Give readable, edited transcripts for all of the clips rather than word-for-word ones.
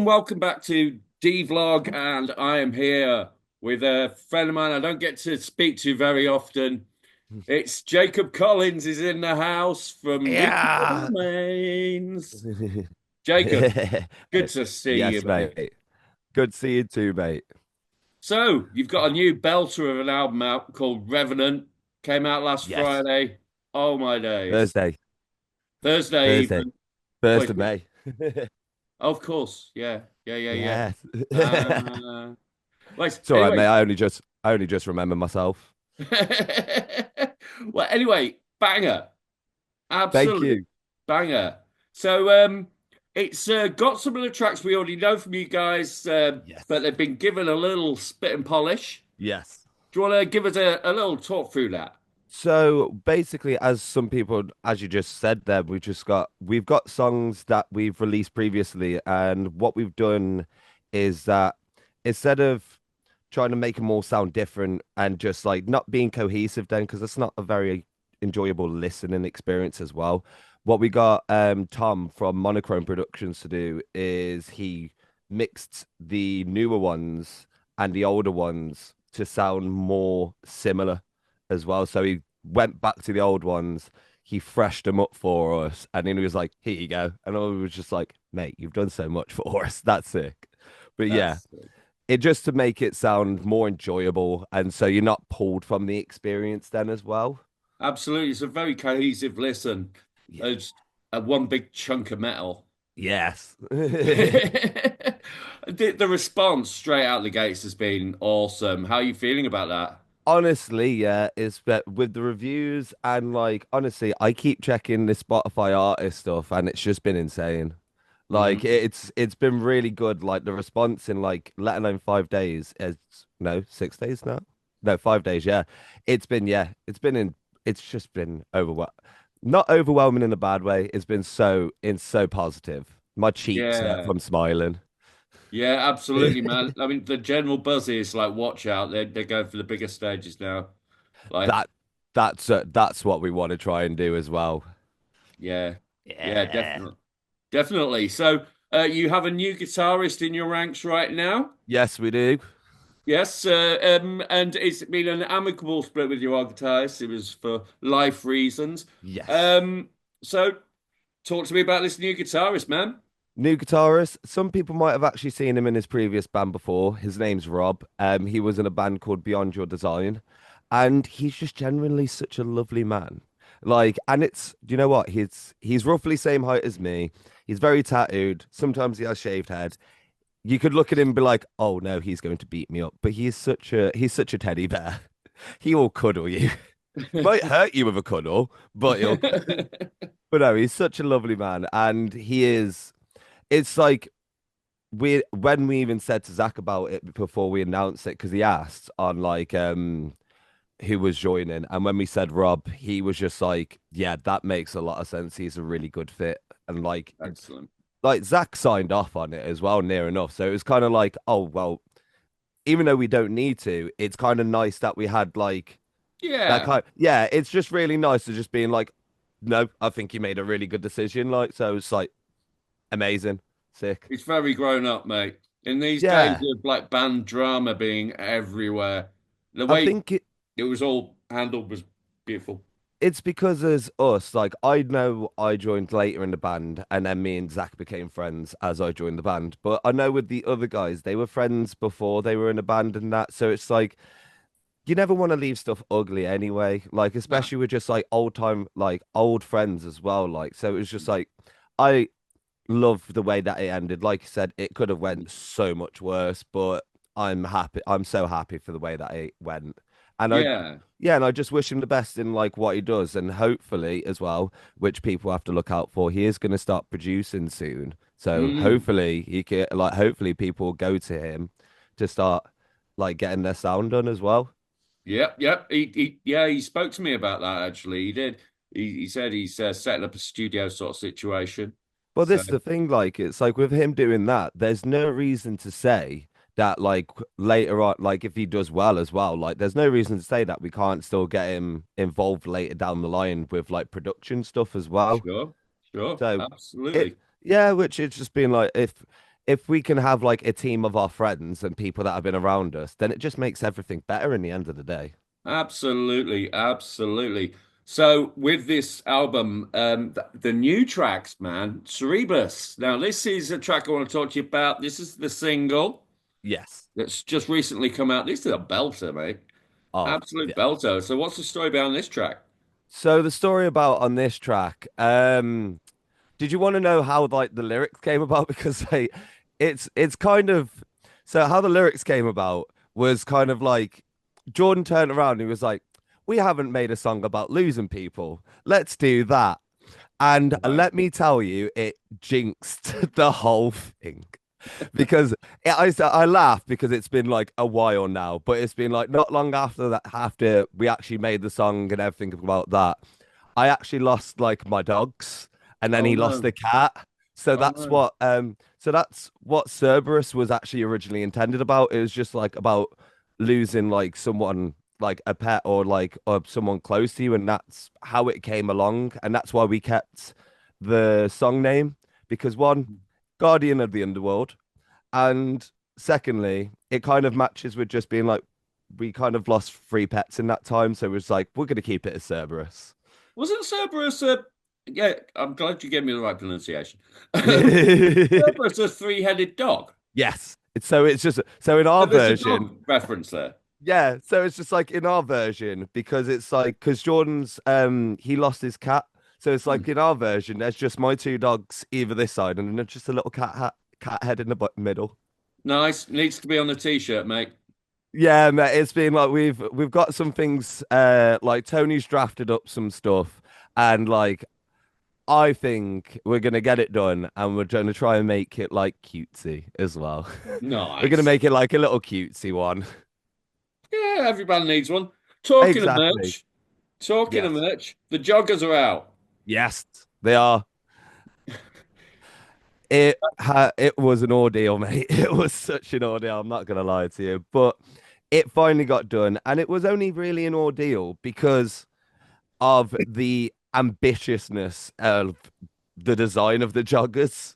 welcome back to Devlog, and I am here with a friend of mine I don't get to speak to very often. It's Jacob Collins is in the house from Lincoln Yeah. Mains. Jacob, good to see you, Yes, mate. mate. Good to see you too, mate. So, you've got a new belter of an album out called Revenant. Came out last Yes. Friday. Oh my days. Thursday. Thursday Thursday. even. Oh, First of May. of course. Yeah. Yeah, yeah, yeah. Yes. Right. It's all right, mate. Anyway, I only just remember myself. well, anyway, banger, Thank absolute you. banger. So, it's got some of the tracks we already know from you guys, but Yes. they've been given a little spit and polish. Yes. Do you want to give us a little talk through that? So basically, as some people, as you just said there, we've got songs that we've released previously, and what we've done is that instead of trying to make them all sound different and just like not being cohesive, then because it's not a very enjoyable listening experience as well. What we got Tom from Monochrome Productions to do is he mixed the newer ones and the older ones to sound more similar as well. So he went back to the old ones, he freshed them up for us, and then he was like, "Here you go." And I was just like, "Mate, you've done so much for us. That's sick." But yeah, That's it just to make it sound more enjoyable, and so you're not pulled from the experience then as well. absolutely. It's a very cohesive listen. Yeah. It's a one big chunk of metal. Yes. The response straight out the gates has been awesome. How are you feeling about that? Honestly, yeah, it's but with the reviews and like honestly, I keep checking the Spotify artist stuff and it's just been insane. Like Mhm. it's been really good. Like the response in like let alone 5 days is no 6 days now. No, 5 days, yeah. It's just been not overwhelming in a bad way. It's so positive. My cheeks hurt Yeah. from smiling. Yeah, absolutely, man. I mean, the general buzz is like, watch out. They're going for the bigger stages now. Like, That that's what we want to try and do as well. yeah, yeah, Yeah. definitely, definitely. So, you have a new guitarist in your ranks right now. Yes, we do. Yes, and it's been an amicable split with your old guitarist. It was for life reasons. Yes. Um, so talk to me about this new guitarist, man. New guitarist. Some people might have actually seen him in his previous band before. His name's Rob. He was in a band called Beyond Your Design, and he's just genuinely such a lovely man. Like, and do you know what? He's roughly same height as me. He's very tattooed. Sometimes he has shaved head. You could look at him and be like, "Oh no, he's going to beat me up." But he's such a teddy bear. He will cuddle you. Might hurt you with a cuddle, but he'll. But no, he's such a lovely man, and he is. It's like when we even said to Zach about it before we announced it, because he asked on like who was joining, and when we said Rob, he was just like, yeah, that makes a lot of sense. He's a really good fit, and Excellent. like Zach signed off on it as well, near enough. So it was kind of like, oh well, even though we don't need to, it's kind of nice that we had like that Yeah, kind. Yeah, it's just really nice to just being like, no, I think he made a really good decision. Like, so it's like amazing, sick. it's very grown up, mate. In these days Yeah. of like band drama being everywhere, the I way think it was all handled was beautiful. it's because as us, like I know I joined later in the band, and then me and Zach became friends as I joined the band. But I know with the other guys, they were friends before they were in a band and that. So it's like you never want to leave stuff ugly anyway. Like No. especially with just like old time, like old friends as well. Like so it was just like I love the way that it ended. Like you said, it could have went so much worse, but I'm happy. I'm so happy for the way that it went. And Yeah. yeah, and I just wish him the best in like what he does, and hopefully as well, which people have to look out for. He is going to start producing soon, so Mm. hopefully he can like hopefully people will go to him to start like getting their sound done as well. Yep, yep. Yeah, he spoke to me about that actually. He did. He said he's setting up a studio sort of situation. Well, So this is the thing, like it's like with him doing that, there's no reason to say that like later on, like if he does well as well, like there's no reason to say that we can't still get him involved later down the line with like production stuff as well. sure, sure, So it absolutely. yeah, which it's just been like if if we can have like a team of our friends and people that have been around us, then it just makes everything better in the end of the day. Absolutely, absolutely. So with this album, the new tracks, man, Cerebus. Now, this is a track I want to talk to you about. This is the single Yes. that's just recently come out. This is a belter, mate. Oh, Absolute yeah. belter. So what's the story behind this track? So the story about on this track, did you want to know how like the lyrics came about? Because it's kind of so how the lyrics came about was kind of like Jordan turned around and he was like, "We haven't made a song about losing people. Let's do that." And Right. let me tell you, it jinxed the whole thing because I laugh because it's been like a while now, but it's been like not long after that, after we actually made the song and everything about that, I actually lost like my dogs, and then Oh he lost no. the cat. So Oh that's no. what Cerberus was actually originally intended about. It was just like about losing like someone like a pet or like or someone close to you, and that's how it came along, and that's why we kept the song name because one, Guardian of the Underworld, and secondly, it kind of matches with just being like we kind of lost three pets in that time, so it was like we're gonna keep it as Cerberus. Wasn't Cerberus a... Yeah, I'm glad you gave me the right pronunciation. Cerberus a three-headed dog? Yes. It's just so in our But there's a version, dog reference there. yeah. So it's just like in our version because it's like because Jordan's he lost his cat, so it's Hmm. like in our version there's just my two dogs either this side and then just a little cat head in the middle. Nice. Needs to be on the t-shirt, mate. Yeah, mate, it's been like we've got some things like Tony's drafted up some stuff and like I think we're gonna get it done and we're gonna try and make it like cutesy as well. We're gonna Nice. make it like a little cutesy one. Yeah, everybody needs one. Talking of Exactly. merch, talking of Yes. merch, the joggers are out. Yes, they are. It was an ordeal, mate. It was such an ordeal. I'm not gonna lie to you, but it finally got done, and it was only really an ordeal because of the ambitiousness of the design of the joggers.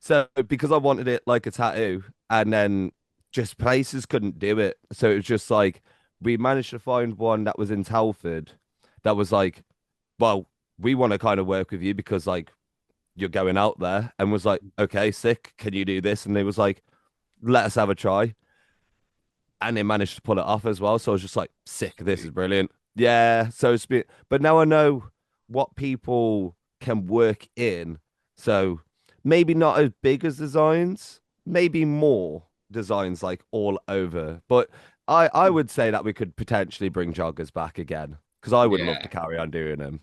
So because I wanted it like a tattoo, and then just places couldn't do it, so it was just like we managed to find one that was in Telford that was like, well, we want to kind of work with you because like you're going out there and was like, okay, sick. Can you do this? And they was like, let us have a try. And they managed to pull it off as well. So I was just like, sick. This is Sweet. brilliant. Yeah. So it's been, but now I know what people can work in. So maybe not as big as designs, maybe more designs like all over. But I would say that we could potentially bring joggers back again because I would love to Yeah. carry on doing them.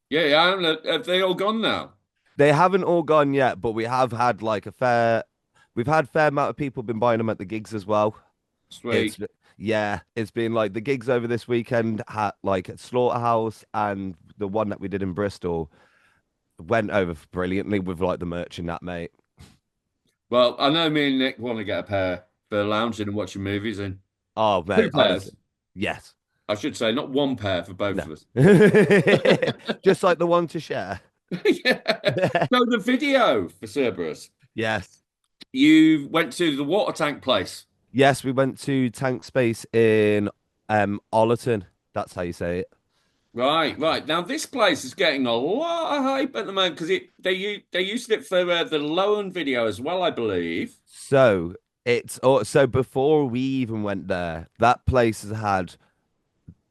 Yeah, yeah. Have they all gone now? They haven't all gone yet, but we have had like we've had fair amount of people been buying them at the gigs as well. Sweet. It's yeah, it's been like the gigs over this weekend had like at Slaughterhouse and the one that we did in Bristol went over brilliantly with like the merch in that, mate. Well, I know me and Nick want to get a pair for lounging and watching movies in. Oh, Two mate, pairs. honestly, yes, I should say, not one pair for both no, of us. just like the one to share. Yeah. So the video for Cerberus, Yes, you went to the water tank place. yes, we went to Tank Space in Ollerton. That's how you say it. Right, right. Now this place is getting a lot of hype at the moment because they used it for the loan video as well, I believe. So so before we even went there, that place has had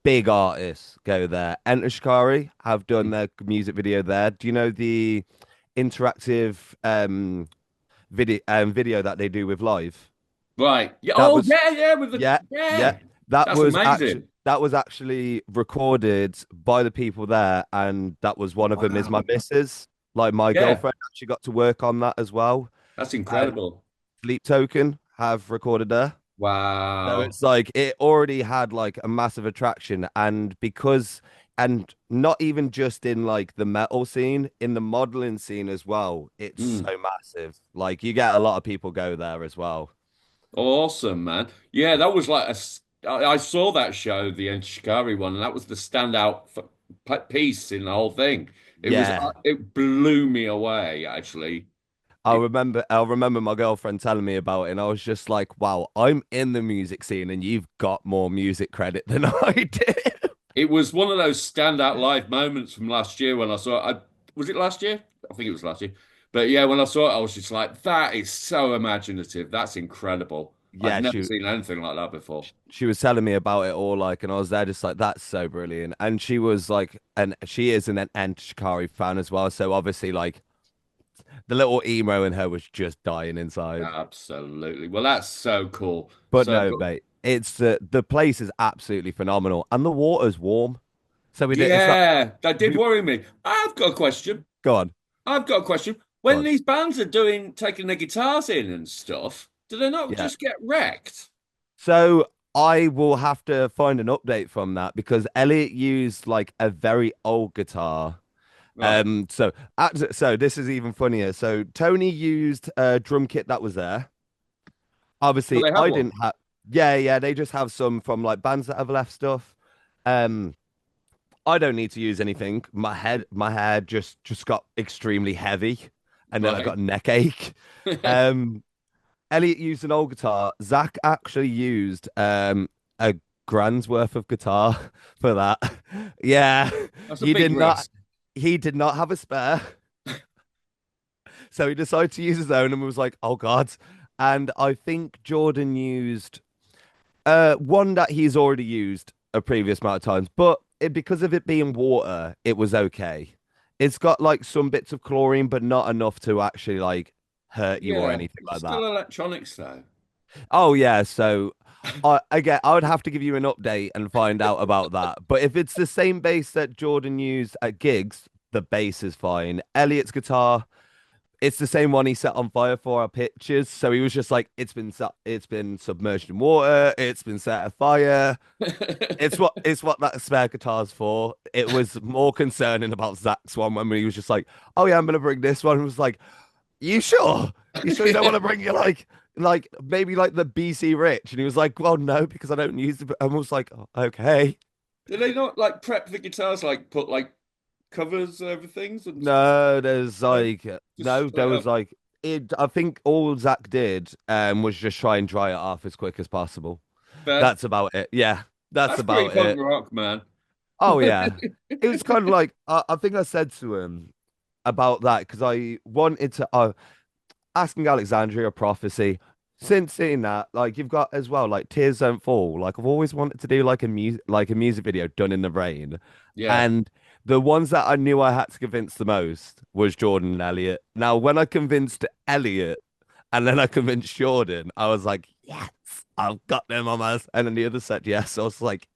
big artists go there. Enter Shikari have done their music video there. Do you know the interactive video that they do with live? Right. Yeah. That Oh, was yeah, yeah. With the yeah, yeah. yeah, that's amazing. That was actually recorded by the people there, and that was one of them is my Wow. missus. Like my Yeah, girlfriend actually got to work on that as well. that's And incredible. Sleep Token have recorded there. So Wow. it's like it already had like a massive attraction, and because and not even just in like the metal scene, in the modeling scene as well, it's Mm. so massive. Like you get a lot of people go there as well. Awesome, man. Yeah, that was like I saw that show, the Shikari one, and that was the standout piece in the whole thing. Yeah. It blew me away, actually. I remember my girlfriend telling me about it, and I was just like, wow, I'm in the music scene and you've got more music credit than I did. It was one of those standout live moments from last year when I saw it. Was it last year? I think it was last year. But yeah, when I saw it, I was just like, that is so imaginative. That's incredible. I'd Yeah, never seen anything like that before. she was telling me about it all, like, and I was there just like, that's so brilliant. And she was like, and she is an Ent Shikari fan as well. So obviously, like, the little emo in her was just dying inside. Absolutely. Well, that's so cool. But So no, mate, it's the place is absolutely phenomenal, and the water's warm. So we did. It's not. yeah, that did We worry me. I've got a question. go on, I've got a question. go When on. these bands are doing taking their guitars in and stuff, do they not Yeah. just get wrecked? So I will have to find an update from that because Elliot used like a very old guitar. Right. So this is even funnier. So Tony used a drum kit that was there. So Obviously, they have I one. didn't have. Yeah, yeah. They just have some from like bands that have left stuff. Um, I don't need to use anything. My hair just got extremely heavy, and then I Right. got a neck ache. Um, Elliot used an old guitar. Zach actually used a grand's worth of guitar for that. Yeah, That's a he big did not. risk. He did not have a spare, so he decided to use his own and was like, "Oh God!" And I think Jordan used one that he's already used a previous amount of times, but because of it being water, it was okay. It's got like some bits of chlorine, but not enough to actually like hurt you or Yeah. anything It's like still that. electronics though. Oh yeah, so again, I would have to give you an update and find out about that. But if it's the same bass that Jordan used at gigs, the bass is fine. Elliot's guitar, it's the same one he set on fire for our pictures. So he was just like, it's been submerged in water, it's been set afire. It's what that spare guitar's for. It was more concerning about Zach's one when he was just like, "Oh yeah, I'm gonna bring this one." It was like, "You sure? You sure you don't want to bring your like maybe like the BC Rich?" And he was like, "Well, no, because I don't use the." I was like, oh, "Okay, Do they not like prep the guitars, like put like covers over things and no." There's no, like just no, there straight was up? like it. I think all Zach did was just try and dry it off as quick as possible. Fair. That's about it. Yeah, that's That's pretty about punk it. rock, man. Oh yeah, it was kind of like I think I said to him about that because I wanted to asking Alexandria Prophecy. Since seeing that, like you've got as well, like Tears Don't Fall. Like I've always wanted to do like a music video done in the rain, Yeah. and the ones that I knew I had to convince the most was Jordan and Elliot. Now, when I convinced Elliot and then I convinced Jordan, I was like, yes, I've got them on us. And then the other said yes. So I was like,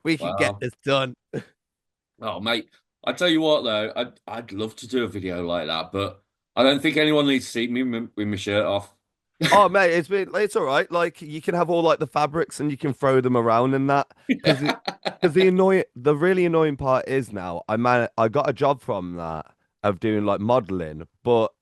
we can get Wow. this done. Oh, mate. I tell you what, though, I'd love to do a video like that, but I don't think anyone needs to see me with my shirt off. Oh mate, it's all right. Like you can have all like the fabrics and you can throw them around and that because the really annoying part is now I got a job from that of doing like modeling, but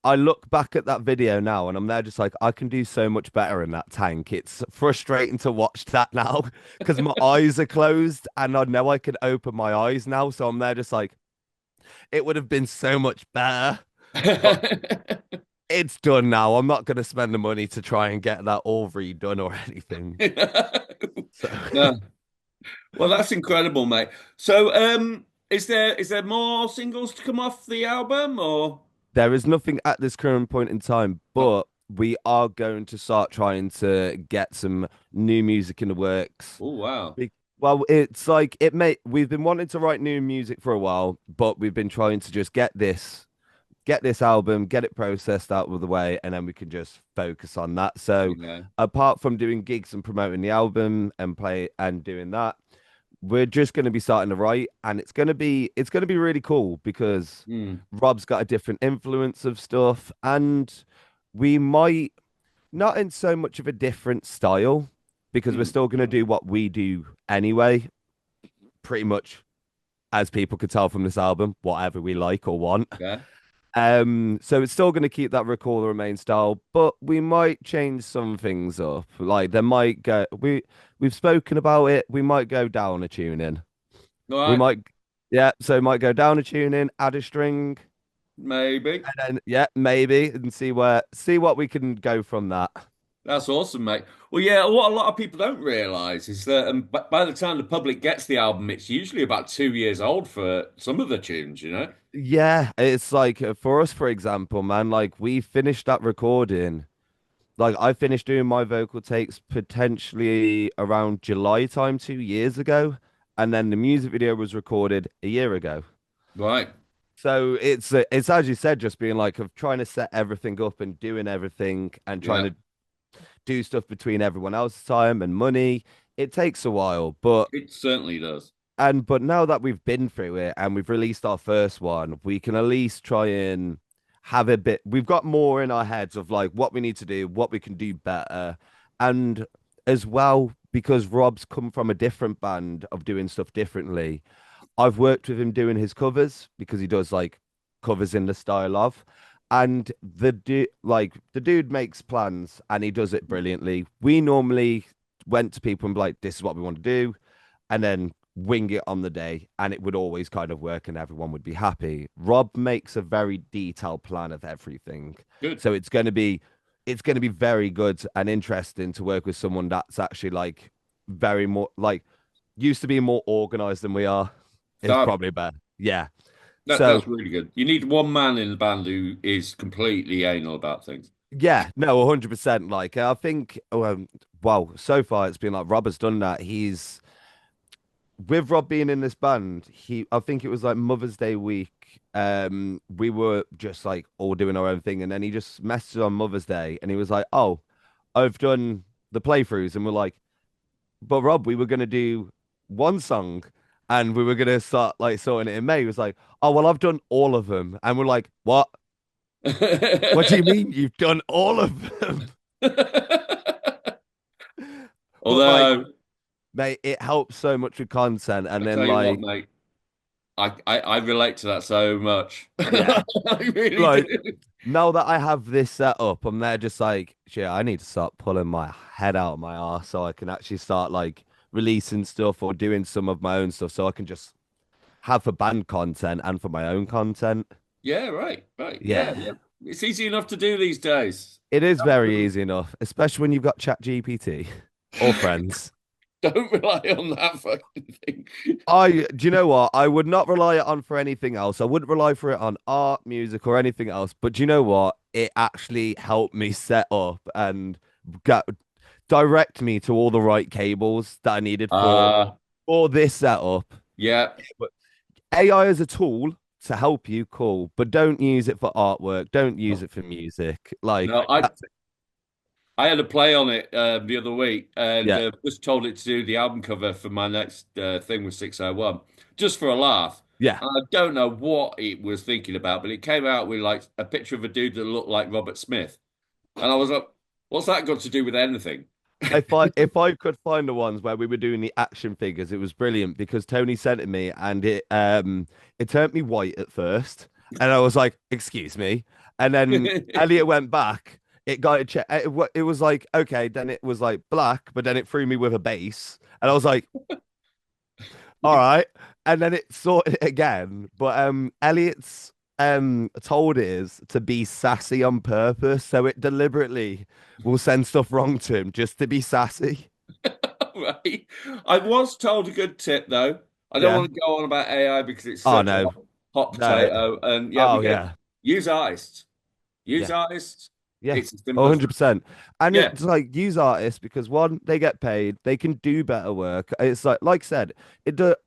I look back at that video now and I'm there just like I can do so much better in that tank. It's frustrating to watch that now because my eyes are closed and I know I can open my eyes now, so I'm there just like it would have been so much better. But it's done now. I'm not going to spend the money to try and get that all redone or anything. So No. Well, that's incredible, mate. So, is there more singles to come off the album or? there is nothing at this current point in time, Oh, but we are going to start trying to get some new music in the works. oh, wow. Well, it's like we've been wanting to write new music for a while, but we've been trying to just get this album, get it processed out of the way, and then we can just focus on that. So, Yeah. apart from doing gigs and promoting the album and play and doing that, we're just going to be starting to write, and it's going to be really cool because Mm, Rob's got a different influence of stuff, and we might not in so much of a different style because we're mm. still going to do what we do anyway, pretty much as people could tell from this album, whatever we like or want. Yeah. So it's still going to keep that Recall the Remain style, but we might change some things up. Like there might go we've spoken about it. We might go down a tune in. All We right. might yeah, so might go down a tune in, add a string, maybe. And then yeah, maybe and see what we can go from that. That's awesome, mate. Well, yeah, what a lot of people don't realize is that by the time the public gets the album, it's usually about 2 years old for some of the tunes, you know? Yeah, it's like for us, for example, man, like we finished that recording. Like I finished doing my vocal takes potentially around July time 2 years ago, and then the music video was recorded a year ago. Right. So it's as you said, just being like of trying to set everything up and doing everything and trying Yeah, to do stuff between everyone else's time and money. It takes a while, but it certainly does. but now that we've been through it and we've released our first one, we can at least try and have a bit. We've got more in our heads of like what we need to do, what we can do better, and as well because Rob's come from a different band of doing stuff differently. I've worked with him doing his covers because he does like covers in the style of, and the dude makes plans and he does it brilliantly. We normally went to people and be like, "This is what we want to do," and then wing it on the day, and it would always kind of work, and everyone would be happy. Rob makes a very detailed plan of everything, Good. so it's going to be very good and interesting to work with someone that's actually like very more like used to be more organized than we are is That, probably better. Yeah. So that's really good. You need one man in the band who is completely anal about things. yeah, no, 100%. Like I think, well, so far it's been like Rob has done that. He's with Rob being in this band. I think it was like Mother's Day week. We were just like all doing our own thing, and then he just messaged on Mother's Day, and he was like, "Oh, I've done the playthroughs," and we're like, "But Rob, we were gonna do one song." And we were gonna start like sorting it in May. He was like, "Oh well, I've done all of them," and we're like, "What? What do you mean you've done all of them?" But like, Although, mate, it helps so much with content. And I then tell you what, like, mate, I relate to that so much. yeah, I really do. like now that I have this set up, I'm there just like, shit, I need to start pulling my head out of my arse so I can actually start like releasing stuff or doing some of my own stuff so I can just have for band content and for my own content. Yeah, right, right. Yeah, yeah. Yeah, It's easy enough to do these days. it is very easy enough, especially when you've got Chat GPT or friends. Don't rely on that fucking thing. Do you know what? I would not rely it on for anything else. I wouldn't rely for it on art, music, or anything else. But do you know what? It actually helped me set up and get, direct me to all the right cables that I needed Uh, for this setup. yeah. But AI is a tool to help you, cool, but don't use it for artwork. Don't use it for music. No, Like I I had a play on it the other week and yeah, just told it to do the album cover for my next thing with 601, just for a laugh. yeah. And I don't know what it was thinking about, but it came out with like a picture of a dude that looked like Robert Smith. And I was like, what's that got to do with anything? If I could find the ones where we were doing the action figures, it was brilliant because Tony sent it me and it turned me white at first, and I was like, "Excuse me," and then Elliot went back. It got a check. It was like okay, then it was like black, but then it threw me with a base, and I was like, "All right," and then it sorted it again. But Elliot's told is to be sassy on purpose, so it deliberately will send stuff wrong to him just to be sassy. Right. I was told a good tip though. I don't Yeah. want to go on about AI because it's Oh such a no. hot No. potato. And yeah, we Oh get yeah. use artists. Use Yeah. artists. Yeah. It's as simple as that. 100%. And Yeah. it's like use artists because one, they get paid, they can do better work. It's like I said,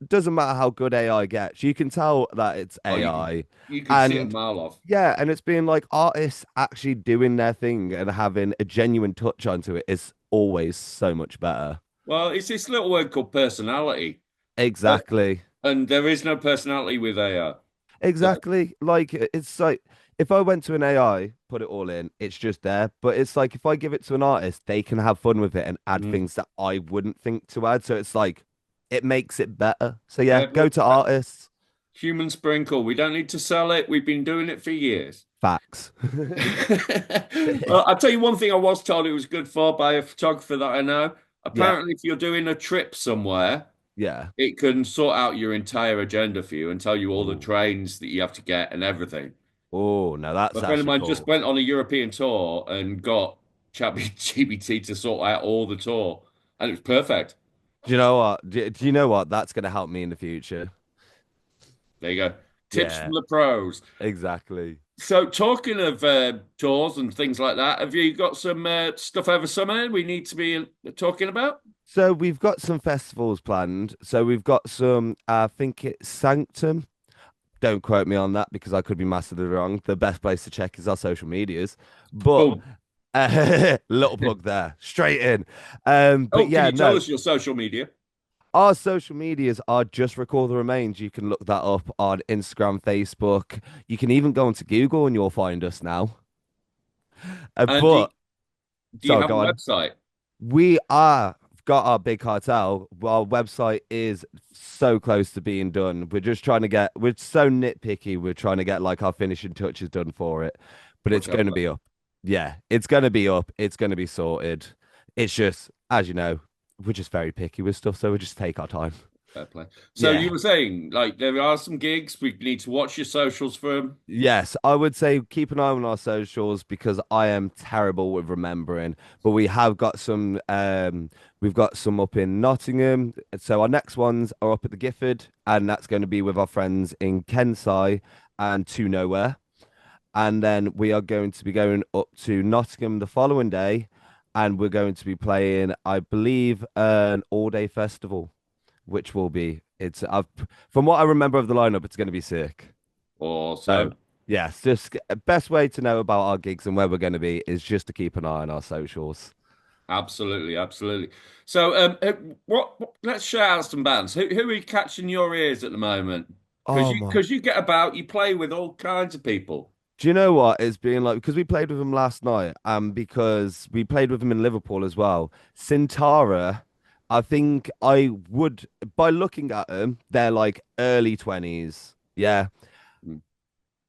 doesn't matter how good AI gets. You can tell that it's Oh, AI. you can see a And mile off. yeah, and it's being like artists actually doing their thing and having a genuine touch onto it is always so much better. Well, it's this little word called personality. Uh, Exactly. and there is no personality with AI. So, Exactly. Like it's like if I went to an AI, put it all in, it's just there. But it's like if I give it to an artist, they can have fun with it and add mm, things that I wouldn't think to add. So it's like it makes it better. So yeah, yeah, go but to artists. human sprinkle. We don't need to sell it. We've been doing it for years. Facts. Well, I'll tell you one thing I was told it was good for by a photographer that I know. Yeah. Apparently, if you're doing a trip somewhere, Yeah. it can sort out your entire agenda for you and tell you all the Ooh. trains that you have to get and everything. Oh, no, that's A friend of actually mine just cool. went on a European tour and got ChatGPT to sort out all the tour, and it was perfect. Do you know what? Do you know what? That's going to help me in the future. There you go. Tips from Yeah, the pros. exactly. So, talking of tours and things like that, have you got some stuff over summer we need to be talking about? So we've got some festivals planned. So we've got some, I think it's Sanctum. Don't quote me on that because I could be massively wrong. The best place to check is our social medias. But Boom. little plug there, straight in. But Oh, can yeah, you tell no, us your social media? our social medias are just Record the Remains. You can look that up on Instagram, Facebook. You can even go onto Google and you'll find us now. And do But do you so have a go on. website? We are got our big cartel. Our website is so close to being done. We're just trying to get, we're so nitpicky. We're trying to get like our finishing touches done for it, but it's Watch out going to for be up. Yeah, it's going to be up. It's going to be sorted. It's just, as you know, we're just very picky with stuff. So we just take our time. fair play. So you Yeah. were saying like there are some gigs we need to watch your socials for 'em. Yes, I would say keep an eye on our socials because I am terrible with remembering. But we have got we've got some up in Nottingham. So our next ones are up at the Gifford, and that's going to be with our friends in Kensai and To Nowhere. And then we are going to be going up to Nottingham the following day, and we're going to be playing, I believe, an all-day festival, which will be from what I remember of the lineup, it's going to be sick. So, Awesome. yes, just best way to know about our gigs and where we're going to be is just to keep an eye on our socials. Absolutely, absolutely. So, let's shout out some bands. Who are you catching your ears at the moment? Oh my. Because you get about, you play with all kinds of people. Do you know what it's been like? Because we played with them last night, and because we played with them in Liverpool as well. Sintara, I think I would, by looking at them, they're like early 20s. Yeah, Mm.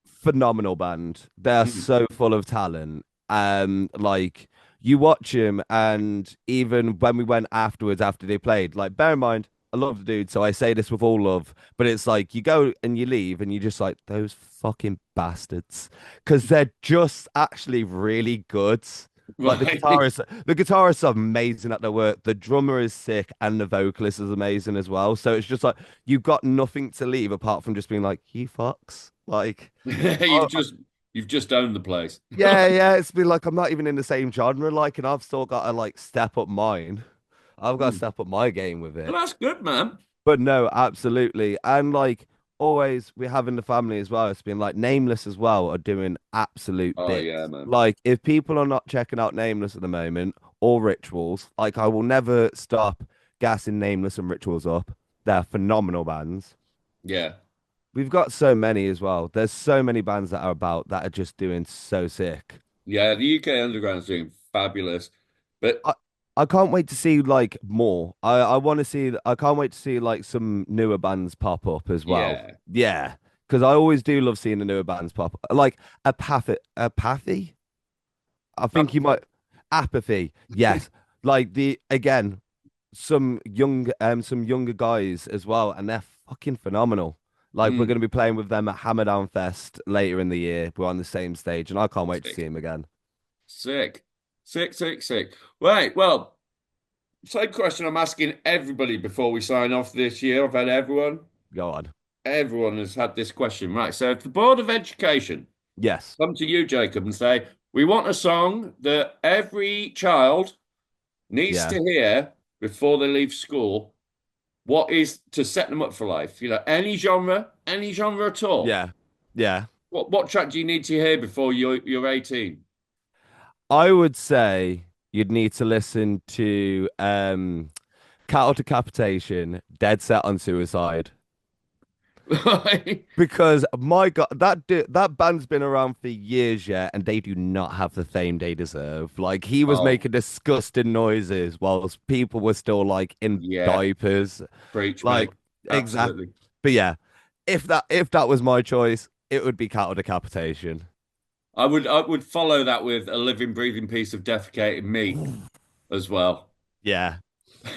phenomenal band. They're Mm. so full of talent. Like you watch them, and even when we went afterwards after they played, like bear in mind, I love the dude, so I say this with all love, but it's like you go and you leave, and you're just like those fucking bastards, because they're just actually really good. Like Right. the guitarists are amazing at their work. The drummer is sick, and the vocalist is amazing as well. So it's just like you've got nothing to leave apart from just being like, you fucks. Like, You've oh, just owned the place. yeah, yeah. It's been like I'm not even in the same genre, like, and I've still got to like step up mine. I've got to Mm. step up my game with Well, it. that's good, man. But no, absolutely. And like always, we have in the family as well. It's been like Nameless as well are doing absolute Oh yeah, bits. man. Like if people are not checking out Nameless at the moment or Rituals, like I will never stop gassing Nameless and Rituals up. They're phenomenal bands. Yeah. We've got so many as well. There's so many bands that are about that are just doing so sick. Yeah, the UK Underground's doing fabulous. But I I can't wait to see like more. I want to see. I can't wait to see like some newer bands pop up as well. yeah. Yeah, because I always do love seeing the newer bands pop up. Like apathy. I think you might apathy. Yes, like the again some younger guys as well, and they're fucking phenomenal. Like we're Mm. going to be playing with them at Hammerdown Fest later in the year. We're on the same stage, and I can't wait to see Sick. them again. Sick. Sick, sick, sick. Right. Well, same question I'm asking everybody before we sign off this year. I've had Go on. everyone has had this question. Right. So if the Board of Education Yes. come to you, Jacob, and say, we want a song that every child needs Yeah. to hear before they leave school, what is to set them up for life? You know, any genre at all. Yeah. Yeah. What track do you need to hear before you're 18? I would say you'd need to listen to Cattle Decapitation, Dead Set on Suicide. Because my God, that band's been around for years, yeah, and they do not have the fame they deserve. Like he was Oh, making disgusting noises whilst people were still like in yeah. diapers. Preach, Like mate. exact. Absolutely. But yeah, if that was my choice, it would be Cattle Decapitation. I would follow that with a living, breathing piece of defecating meat as well. Yeah.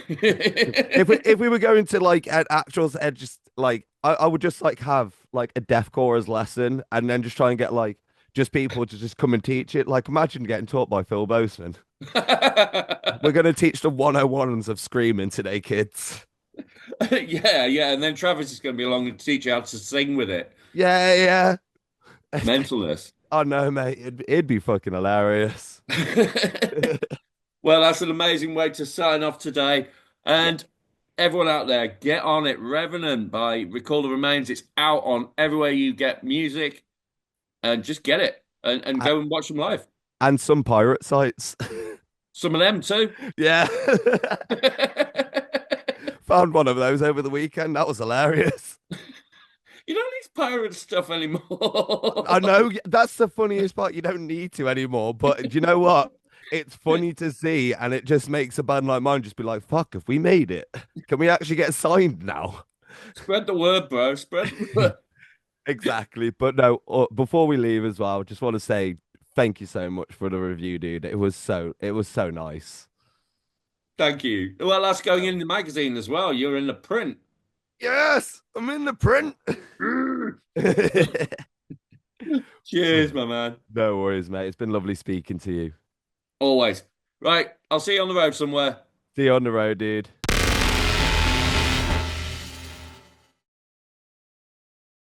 If we were going to like an actual just like I would just like have like a deathcore as lesson and then just try and get like just people to just come and teach it. Like imagine getting taught by Phil Boseman. We're gonna teach the 101s of screaming today, kids. Yeah, yeah. And then Travis is going to be along and teach you how to sing with it. Yeah, yeah. Mentalist. Oh no, mate, it'd be fucking hilarious. Well, that's an amazing way to sign off today. Yeah. And everyone out there, get on it. Revenant by Recall the Remains. It's out on everywhere you get music, and just get it and A- go and watch them live. And some pirate sites. Some of them too. Yeah. Found one of those over the weekend. That was hilarious. You don't need pirate stuff I anymore. know that's the funniest part. You don't need to anymore, but do you know what? It's funny to see, and it just makes a band like mine just be like, "Fuck, if we made it, can we actually get signed now?" Spread the word, bro. Spread the word. Exactly. But no, before we leave as well, just want to say thank you so much for the review, dude. It was so nice. Thank you. Well, that's going No. in the magazine as well. You're in the print. Yes, I'm in the print. Cheers, my man. No worries, mate. It's been lovely speaking to you. Always. Right. I'll see you on the road somewhere. See you on the road, dude.